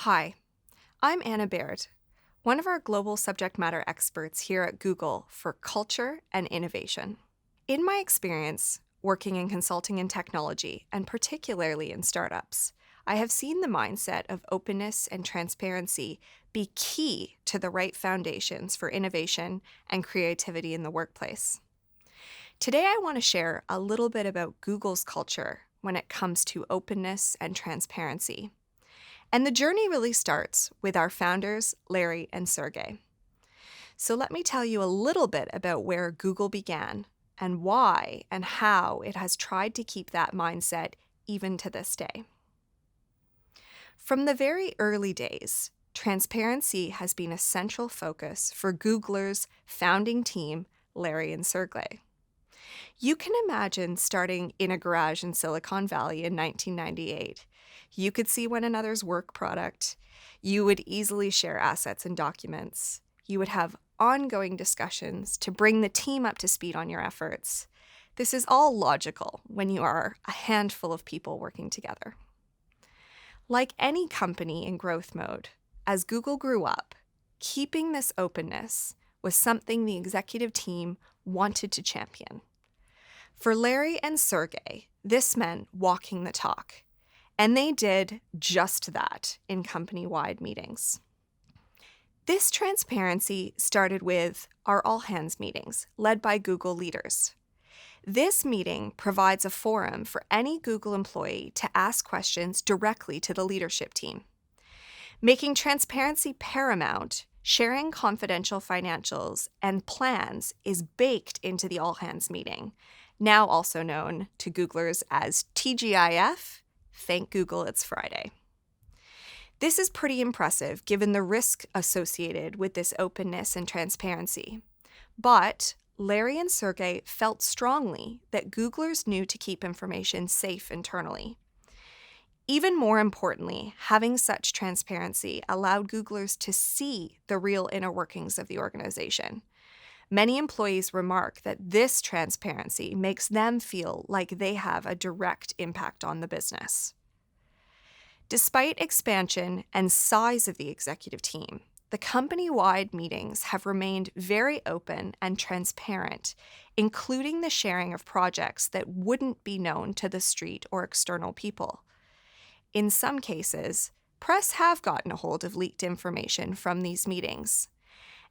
Hi, I'm Anna Baird, one of our global subject matter experts here at Google for culture and innovation. In my experience working in consulting and technology, and particularly in startups, I have seen the mindset of openness and transparency be key to the right foundations for innovation and creativity in the workplace. Today, I want to share a little bit about Google's culture when it comes to openness and transparency. And the journey really starts with our founders, Larry and Sergey. So let me tell you a little bit about where Google began and why and how it has tried to keep that mindset even to this day. From the very early days, transparency has been a central focus for Googlers' founding team, Larry and Sergey. You can imagine starting in a garage in Silicon Valley in 1998. You could see one another's work product. You would easily share assets and documents. You would have ongoing discussions to bring the team up to speed on your efforts. This is all logical when you are a handful of people working together. Like any company in growth mode, as Google grew up, keeping this openness was something the executive team wanted to champion. For Larry and Sergey, this meant walking the talk, and they did just that in company-wide meetings. This transparency started with our all-hands meetings, led by Google leaders. This meeting provides a forum for any Google employee to ask questions directly to the leadership team. Making transparency paramount, sharing confidential financials and plans is baked into the all-hands meeting, now also known to Googlers as TGIF, Thank Google It's Friday. This is pretty impressive given the risk associated with this openness and transparency. But Larry and Sergey felt strongly that Googlers knew to keep information safe internally. Even more importantly, having such transparency allowed Googlers to see the real inner workings of the organization. Many employees remark that this transparency makes them feel like they have a direct impact on the business. Despite expansion and size of the executive team, the company-wide meetings have remained very open and transparent, including the sharing of projects that wouldn't be known to the street or external people. In some cases, press have gotten a hold of leaked information from these meetings.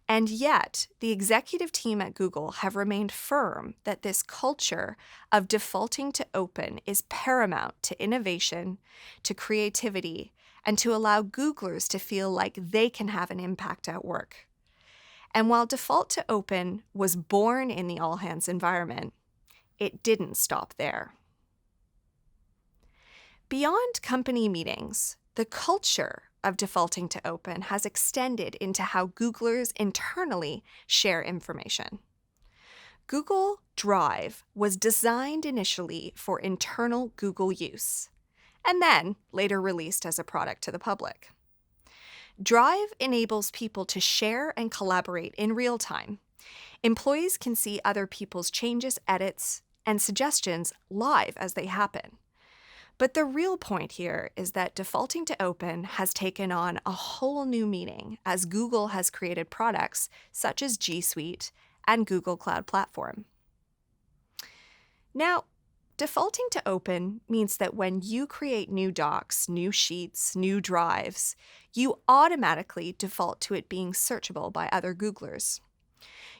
And yet, the executive team at Google have remained firm that this culture of defaulting to open is paramount to innovation, to creativity, and to allow Googlers to feel like they can have an impact at work. And while default to open was born in the all-hands environment, it didn't stop there. Beyond company meetings, the culture of defaulting to open has extended into how Googlers internally share information. Google Drive was designed initially for internal Google use, and then later released as a product to the public. Drive enables people to share and collaborate in real time. Employees can see other people's changes, edits, and suggestions live as they happen. But the real point here is that defaulting to open has taken on a whole new meaning as Google has created products such as G Suite and Google Cloud Platform. Now, defaulting to open means that when you create new docs, new sheets, new drives, you automatically default to it being searchable by other Googlers.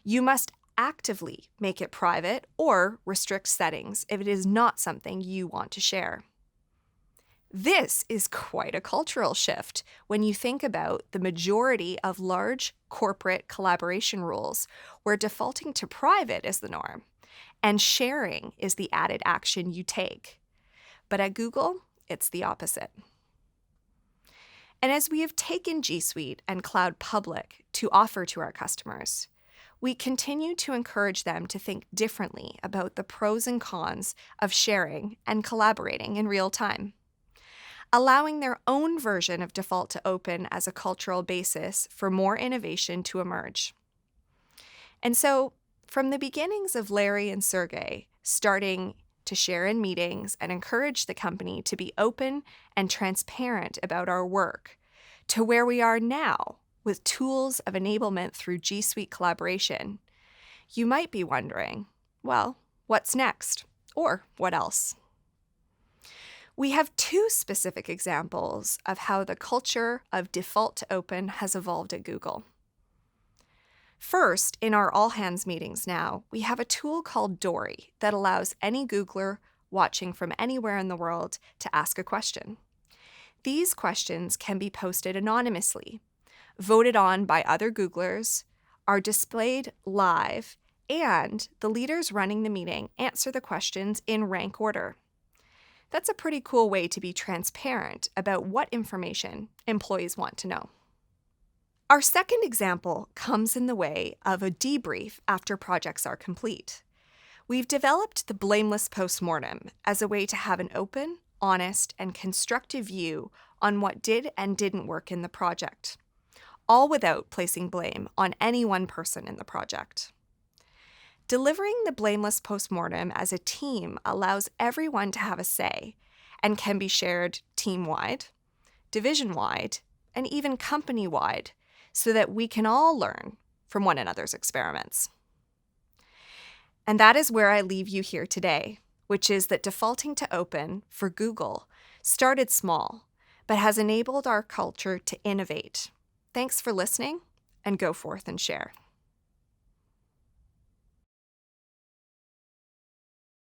You must actively make it private or restrict settings if it is not something you want to share. This is quite a cultural shift when you think about the majority of large corporate collaboration rules where defaulting to private is the norm and sharing is the added action you take. But at Google, it's the opposite. And as we have taken G Suite and Cloud Public to offer to our customers, we continue to encourage them to think differently about the pros and cons of sharing and collaborating in real time, allowing their own version of default to open as a cultural basis for more innovation to emerge. And so, from the beginnings of Larry and Sergey starting to share in meetings and encourage the company to be open and transparent about our work, to where we are now with tools of enablement through G Suite collaboration, you might be wondering, well, what's next? Or what else? We have two specific examples of how the culture of default to open has evolved at Google. First, in our all-hands meetings now, we have a tool called Dory that allows any Googler watching from anywhere in the world to ask a question. These questions can be posted anonymously, voted on by other Googlers, are displayed live, and the leaders running the meeting answer the questions in rank order. That's a pretty cool way to be transparent about what information employees want to know. Our second example comes in the way of a debrief after projects are complete. We've developed the blameless postmortem as a way to have an open, honest, and constructive view on what did and didn't work in the project, all without placing blame on any one person in the project. Delivering the blameless postmortem as a team allows everyone to have a say and can be shared team-wide, division-wide, and even company-wide so that we can all learn from one another's experiments. And that is where I leave you here today, which is that defaulting to open for Google started small, but has enabled our culture to innovate. Thanks for listening, and go forth and share.